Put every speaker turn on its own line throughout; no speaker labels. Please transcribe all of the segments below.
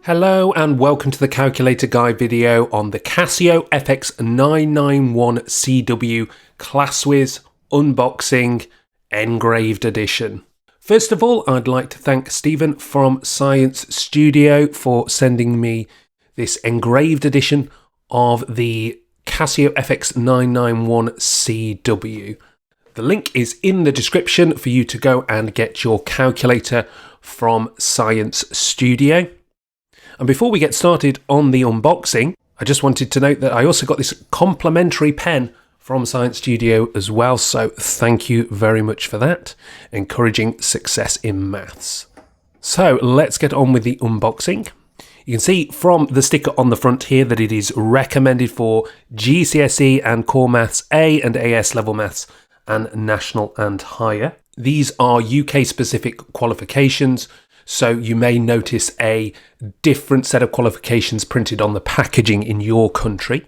Hello and welcome to the calculator guide video on the Casio fx-991CW Classwiz unboxing engraved edition. First of all, I'd like to thank Stephen from Science Studio for sending me this engraved edition of the Casio fx-991CW. The link is in the description for you to go and get your calculator from Science Studio. And before we get started on the unboxing, I just wanted to note that I also got this complimentary pen from Science Studio as well, so thank you very much for that, encouraging success in maths. So let's get on with the unboxing. You can see from the sticker on the front here that it is recommended for GCSE and Core Maths A and AS level maths and National and higher. These are UK specific qualifications, so you may notice a different set of qualifications printed on the packaging in your country.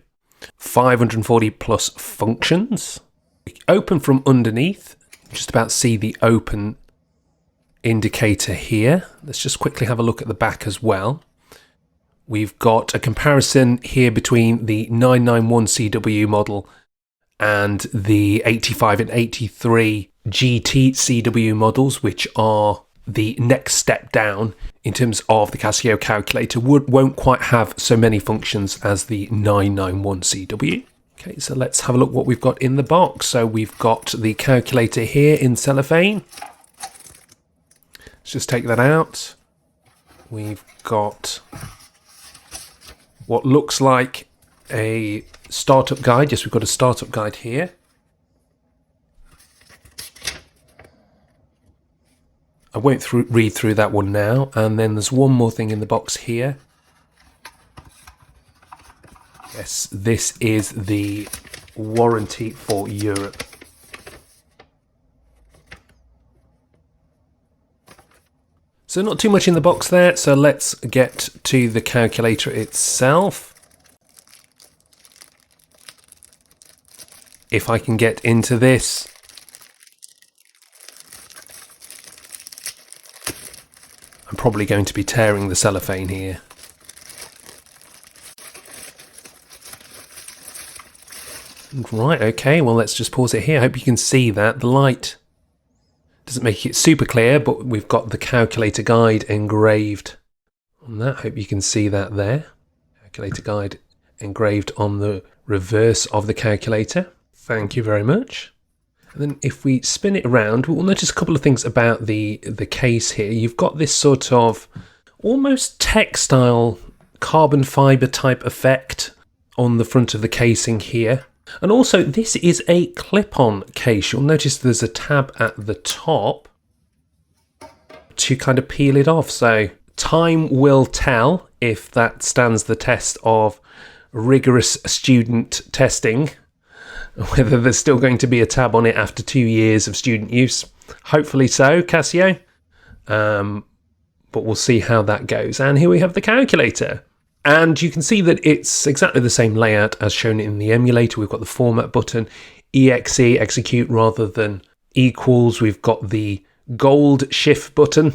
540 plus functions. Open from underneath. Just about see the open indicator here. Let's just quickly have a look at the back as well. We've got a comparison here between the 991CW model and the 85 and 83 GT CW models, which are the next step down in terms of the Casio calculator. Won't quite have so many functions as the 991CW. Okay, so let's have a look what we've got in the box. So we've got the calculator here in cellophane. Let's just take that out. We've got what looks like a startup guide. Yes, we've got a startup guide here. I won't read through that one now. And then there's one more thing in the box here. Yes, this is the warranty for Europe. So not too much in the box there, so let's get to the calculator itself. If I can get into this. I'm probably going to be tearing the cellophane here. Right, okay, well let's just pause it here. I hope you can see that. The light doesn't make it super clear, but we've got the calculator guide engraved on that. Hope you can see that there. Calculator guide engraved on the reverse of the calculator. Thank you very much. And then if we spin it around, we'll notice a couple of things about the case here. You've got this sort of almost textile carbon fibre type effect on the front of the casing here. And also this is a clip-on case. You'll notice there's a tab at the top to kind of peel it off. So time will tell if that stands the test of rigorous student testing, whether there's still going to be a tab on it after 2 years of student use. Hopefully so, Casio. But we'll see how that goes. And here we have the calculator. And you can see that it's exactly the same layout as shown in the emulator. We've got the format button, exe, execute rather than equals. We've got the gold shift button,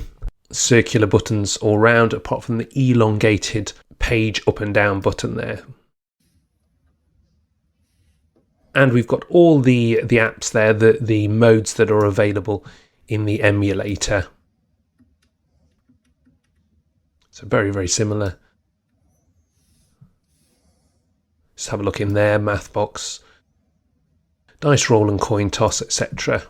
circular buttons all round, apart from the elongated page up and down button there. And we've got all the apps there, the modes that are available in the emulator. So very, very similar. Just have a look in there, math box, dice roll and coin toss, etc.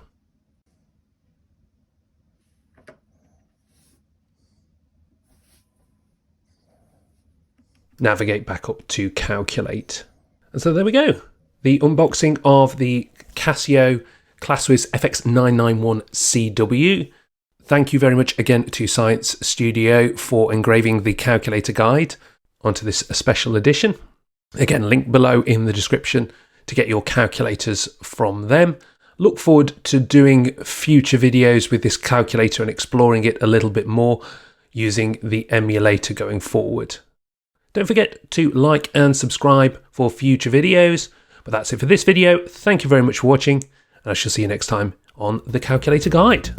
Navigate back up to calculate. And so there we go. The unboxing of the Casio Classwiz fx-991CW. Thank you very much again to Science Studio for engraving the calculator guide onto this special edition. Again, link below in the description to get your calculators from them. Look forward to doing future videos with this calculator and exploring it a little bit more using the emulator going forward. Don't forget to like and subscribe for future videos. But that's it for this video. Thank you very much for watching, and I shall see you next time on the Calculator Guide.